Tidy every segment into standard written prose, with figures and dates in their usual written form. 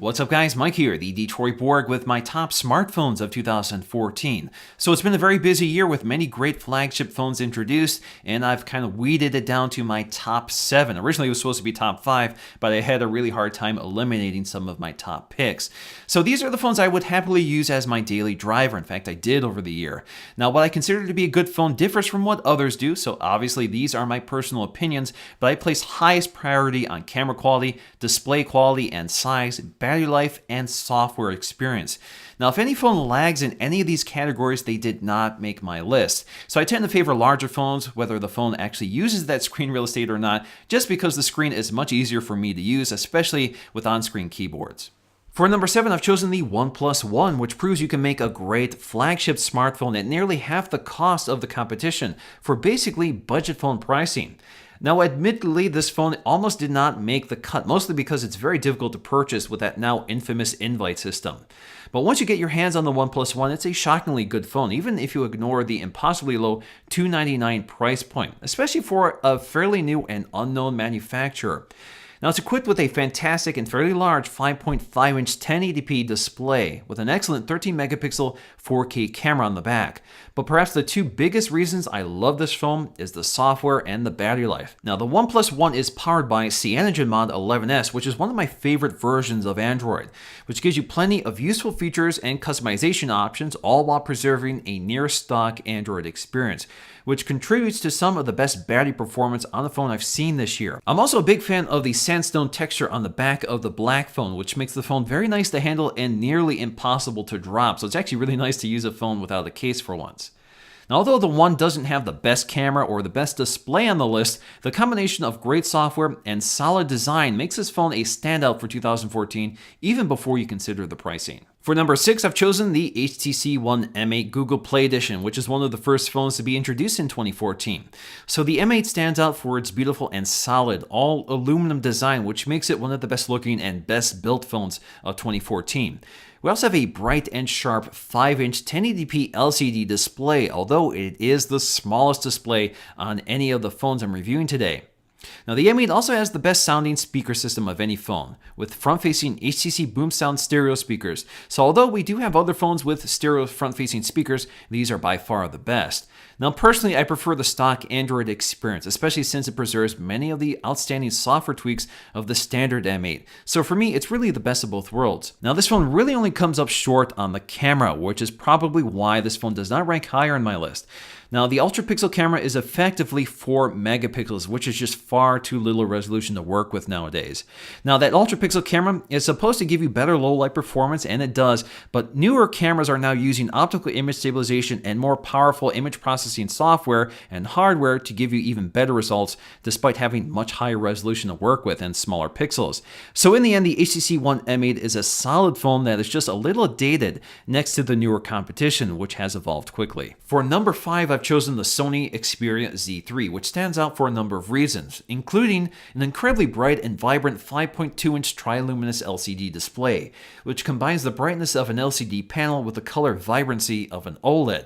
What's up guys, Mike here, the Detroit Borg with my top smartphones of 2014. So it's been a very busy year with many great flagship phones introduced, and I've kind of weeded it down to my top 7. Originally it was supposed to be top 5, but I had a really hard time eliminating some of my top picks. So these are the phones I would happily use as my daily driver. In fact, I did over the year. Now what I consider to be a good phone differs from what others do, so obviously these are my personal opinions, but I place highest priority on camera quality, display quality, and size, battery life, and software experience. Now, if any phone lags in any of these categories, they did not make my list. So I tend to favor larger phones, whether the phone actually uses that screen real estate or not, just because the screen is much easier for me to use, especially with on-screen keyboards. For number 7, I've chosen the OnePlus One, which proves you can make a great flagship smartphone at nearly half the cost of the competition for basically budget phone pricing. Now, admittedly, this phone almost did not make the cut, mostly because it's very difficult to purchase with that now infamous invite system. But once you get your hands on the OnePlus One, it's a shockingly good phone, even if you ignore the impossibly low $299 price point, especially for a fairly new and unknown manufacturer. Now, it's equipped with a fantastic and fairly large 5.5-inch 1080p display with an excellent 13-megapixel 4K camera on the back. But perhaps the two biggest reasons I love this phone is the software and the battery life. Now, the OnePlus One is powered by CyanogenMod 11S, which is one of my favorite versions of Android, which gives you plenty of useful features and customization options, all while preserving a near-stock Android experience, which contributes to some of the best battery performance on the phone I've seen this year. I'm also a big fan of the sandstone texture on the back of the black phone, which makes the phone very nice to handle and nearly impossible to drop. So it's actually really nice to use a phone without a case for once. Now, although the One doesn't have the best camera or the best display on the list, the combination of great software and solid design makes this phone a standout for 2014, even before you consider the pricing. For number 6, I've chosen the HTC One M8 Google Play Edition, which is one of the first phones to be introduced in 2014. So the M8 stands out for its beautiful and solid, all aluminum design, which makes it one of the best looking and best built phones of 2014. We also have a bright and sharp 5-inch 1080p LCD display, although it is the smallest display on any of the phones I'm reviewing today. Now, the M8 also has the best sounding speaker system of any phone, with front-facing HTC BoomSound stereo speakers. So although we do have other phones with stereo front-facing speakers, these are by far the best. Now, personally, I prefer the stock Android experience, especially since it preserves many of the outstanding software tweaks of the standard M8. So for me, it's really the best of both worlds. Now, this phone really only comes up short on the camera, which is probably why this phone does not rank higher on my list. Now, the ultra-pixel camera is effectively 4 megapixels, which is just far too little resolution to work with nowadays. Now, that ultra-pixel camera is supposed to give you better low-light performance, and it does, but newer cameras are now using optical image stabilization and more powerful image processing software and hardware to give you even better results, despite having much higher resolution to work with and smaller pixels. So in the end, the HTC One M8 is a solid phone that is just a little dated next to the newer competition, which has evolved quickly. For number 5, I've chosen the Sony Xperia Z3, which stands out for a number of reasons, including an incredibly bright and vibrant 5.2-inch triluminous LCD display, which combines the brightness of an LCD panel with the color vibrancy of an OLED.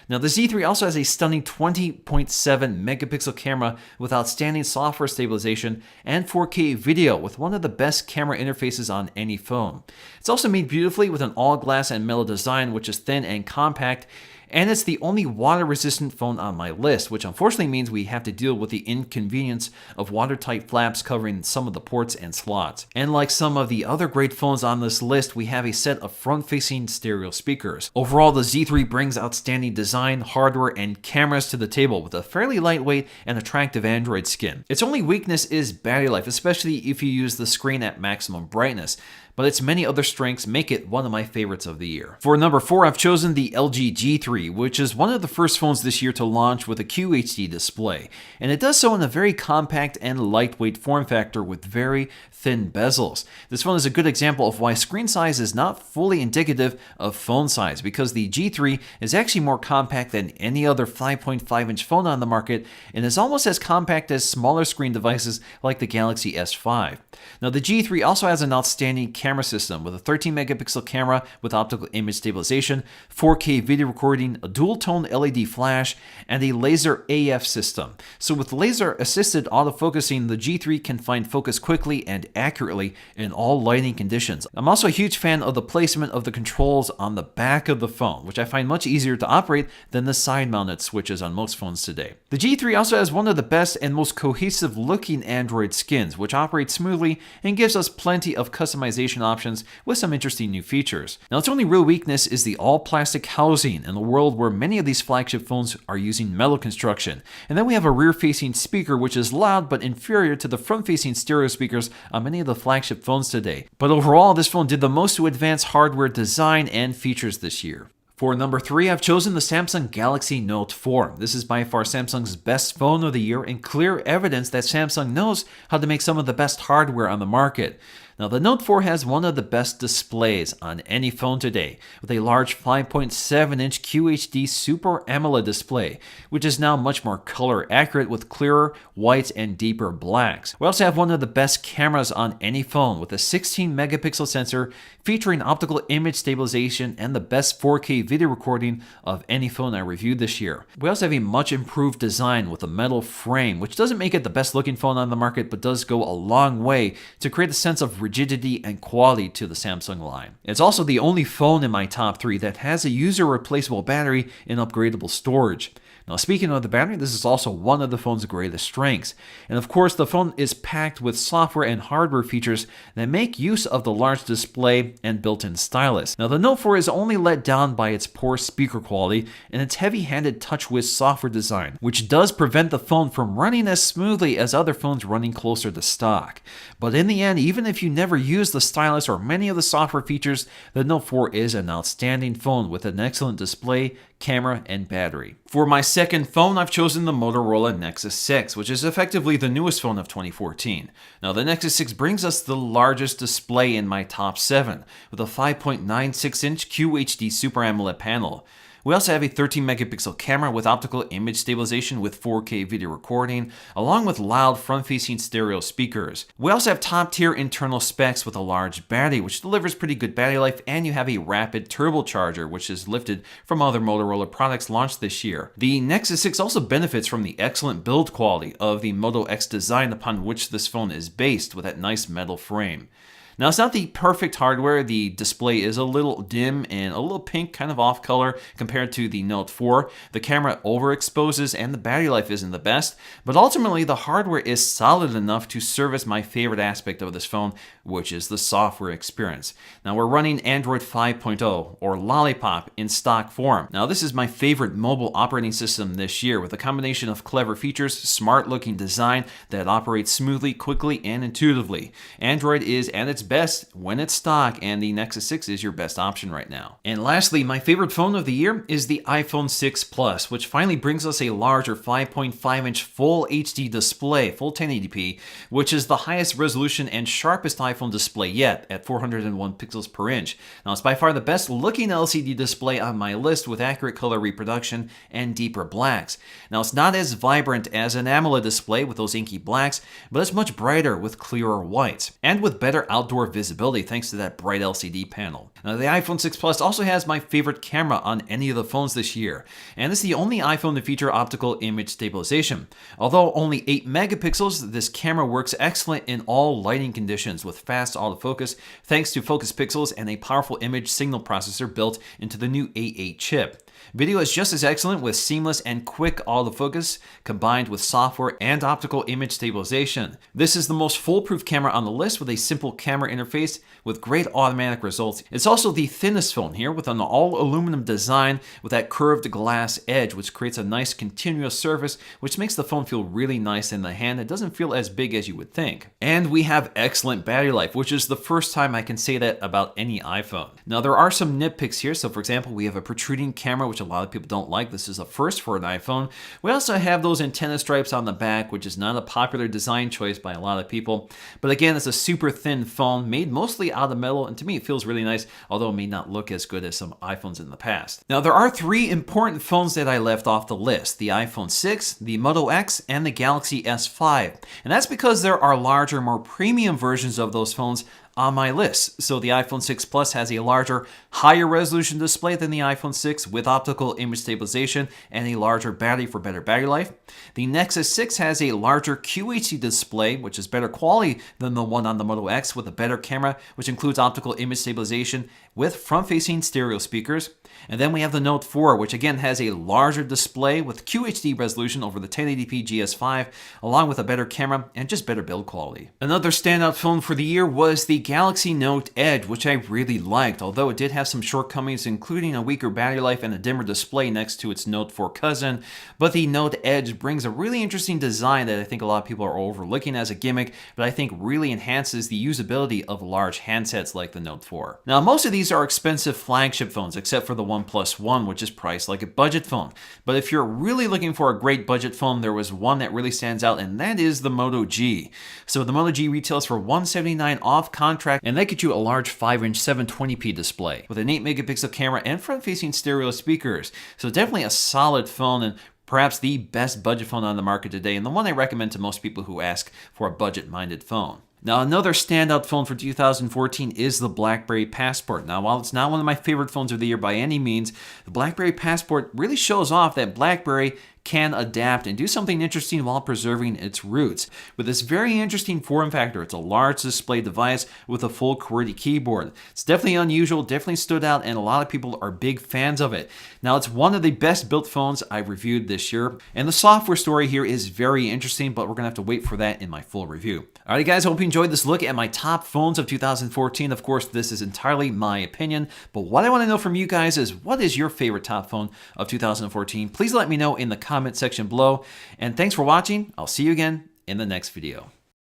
Now, the Z3 also has a stunning 20.7 megapixel camera with outstanding software stabilization and 4K video with one of the best camera interfaces on any phone. It's also made beautifully with an all-glass and metal design, which is thin and compact, and it's the only water-resistant phone on my list, which unfortunately means we have to deal with the inconvenience of watertight flaps covering some of the ports and slots. And like some of the other great phones on this list, we have a set of front-facing stereo speakers. Overall, the Z3 brings outstanding design, hardware, and cameras to the table with a fairly lightweight and attractive Android skin. Its only weakness is battery life, especially if you use the screen at maximum brightness, but its many other strengths make it one of my favorites of the year. For number 4, I've chosen the LG G3, which is one of the first phones this year to launch with a QHD display, and it does so in a very compact and lightweight form factor with very thin bezels. This phone is a good example of why screen size is not fully indicative of phone size, because the G3 is actually more compact than any other 5.5-inch phone on the market and is almost as compact as smaller screen devices like the Galaxy S5. Now, the G3 also has an outstanding camera system with a 13 megapixel camera with optical image stabilization, 4K video recording, recording, a dual-tone LED flash, and a laser AF system. So with laser-assisted autofocusing, the G3 can find focus quickly and accurately in all lighting conditions. I'm also a huge fan of the placement of the controls on the back of the phone, which I find much easier to operate than the side-mounted switches on most phones today. The G3 also has one of the best and most cohesive looking Android skins, which operates smoothly and gives us plenty of customization options with some interesting new features. Now, its only real weakness is the all-plastic housing in a world where many of these flagship phones are using metal construction. And then we have a rear-facing speaker which is loud but inferior to the front-facing stereo speakers on many of the flagship phones today. But overall, this phone did the most to advance hardware design and features this year. For number 3, I've chosen the Samsung Galaxy Note 4. This is by far Samsung's best phone of the year and clear evidence that Samsung knows how to make some of the best hardware on the market. Now, the Note 4 has one of the best displays on any phone today, with a large 5.7-inch QHD Super AMOLED display, which is now much more color accurate with clearer whites and deeper blacks. We also have one of the best cameras on any phone, with a 16-megapixel sensor featuring optical image stabilization and the best 4K video recording of any phone I reviewed this year. We also have a much improved design with a metal frame, which doesn't make it the best looking phone on the market, but does go a long way to create a sense of rigidity and quality to the Samsung line. It's also the only phone in my top 3 that has a user replaceable battery and upgradable storage. Now, speaking of the battery, this is also one of the phone's greatest strengths. And of course, the phone is packed with software and hardware features that make use of the large display and built-in stylus. Now, the Note 4 is only let down by its poor speaker quality and its heavy-handed TouchWiz software design, which does prevent the phone from running as smoothly as other phones running closer to stock. But in the end, even if you never use the stylus or many of the software features, the Note 4 is an outstanding phone with an excellent display, camera, and battery. For my second phone, I've chosen the Motorola Nexus 6, which is effectively the newest phone of 2014. Now, the Nexus 6 brings us the largest display in my top 7, with a 5.96-inch QHD Super AMOLED panel. We also have a 13-megapixel camera with optical image stabilization with 4K video recording, along with loud front-facing stereo speakers. We also have top-tier internal specs with a large battery, which delivers pretty good battery life, and you have a rapid turbocharger, which is lifted from other Motorola products launched this year. The Nexus 6 also benefits from the excellent build quality of the Moto X design upon which this phone is based, with that nice metal frame. Now, it's not the perfect hardware. The display is a little dim and a little pink, kind of off color compared to the Note 4. The camera overexposes and the battery life isn't the best, but ultimately the hardware is solid enough to service my favorite aspect of this phone, which is the software experience. Now, we're running Android 5.0 or Lollipop in stock form. Now, this is my favorite mobile operating system this year, with a combination of clever features, smart looking design that operates smoothly, quickly, and intuitively. Android is at its best when it's stock, and the Nexus 6 is your best option right now. And lastly, my favorite phone of the year is the iPhone 6 Plus, which finally brings us a larger 5.5-inch full HD display, full 1080p, which is the highest resolution and sharpest iPhone display yet at 401 pixels per inch. Now, it's by far the best looking LCD display on my list, with accurate color reproduction and deeper blacks. Now, it's not as vibrant as an AMOLED display with those inky blacks, but it's much brighter with clearer whites, and with better outdoor visibility thanks to that bright LCD panel. Now, the iPhone 6 Plus also has my favorite camera on any of the phones this year, and it's the only iPhone to feature optical image stabilization. Although only 8 megapixels, this camera works excellent in all lighting conditions with fast autofocus thanks to focus pixels and a powerful image signal processor built into the new A8 chip. Video is just as excellent with seamless and quick autofocus combined with software and optical image stabilization. This is the most foolproof camera on the list, with a simple camera interface with great automatic results. It's also the thinnest phone here, with an all-aluminum design with that curved glass edge, which creates a nice continuous surface, which makes the phone feel really nice in the hand. It doesn't feel as big as you would think. And we have excellent battery life, which is the first time I can say that about any iPhone. Now, there are some nitpicks here. So, for example, we have a protruding camera, which a lot of people don't like. This is a first for an iPhone. We also have those antenna stripes on the back, which is not a popular design choice by a lot of people. But again, it's a super thin phone made mostly out of metal, and to me it feels really nice, although it may not look as good as some iPhones in the past. Now, there are 3 important phones that I left off the list: the iPhone 6, the Moto X, and the Galaxy S5. And that's because there are larger, more premium versions of those phones on my list. So the iPhone 6 Plus has a larger, higher resolution display than the iPhone 6 with optical image stabilization and a larger battery for better battery life. The Nexus 6 has a larger QHD display, which is better quality than the one on the Moto X, with a better camera, which includes optical image stabilization with front-facing stereo speakers. And then we have the Note 4, which again has a larger display with QHD resolution over the 1080p GS5, along with a better camera and just better build quality. Another standout phone for the year was the Galaxy Note Edge, which I really liked, although it did have some shortcomings, including a weaker battery life and a dimmer display next to its Note 4 cousin. But the Note Edge brings a really interesting design that I think a lot of people are overlooking as a gimmick, but I think really enhances the usability of large handsets like the Note 4. Now, most of these are expensive flagship phones, except for the OnePlus One, which is priced like a budget phone. But if you're really looking for a great budget phone, there was one that really stands out, and that is the Moto G. So the Moto G retails for $179 off contract, and that gets you a large 5-inch 720p display with an 8-megapixel camera and front-facing stereo speakers. So definitely a solid phone, and perhaps the best budget phone on the market today, and the one I recommend to most people who ask for a budget-minded phone. Now, another standout phone for 2014 is the BlackBerry Passport. Now, while it's not one of my favorite phones of the year by any means, the BlackBerry Passport really shows off that BlackBerry can adapt and do something interesting while preserving its roots. With this very interesting form factor, it's a large display device with a full QWERTY keyboard. It's definitely unusual, definitely stood out, and a lot of people are big fans of it. Now, it's one of the best built phones I've reviewed this year, and the software story here is very interesting, but we're going to have to wait for that in my full review. Alright guys, I hope you enjoyed this look at my top phones of 2014. Of course, this is entirely my opinion, but what I want to know from you guys is, what is your favorite top phone of 2014? Please let me know in the comment section below, and thanks for watching. I'll see you again in the next video.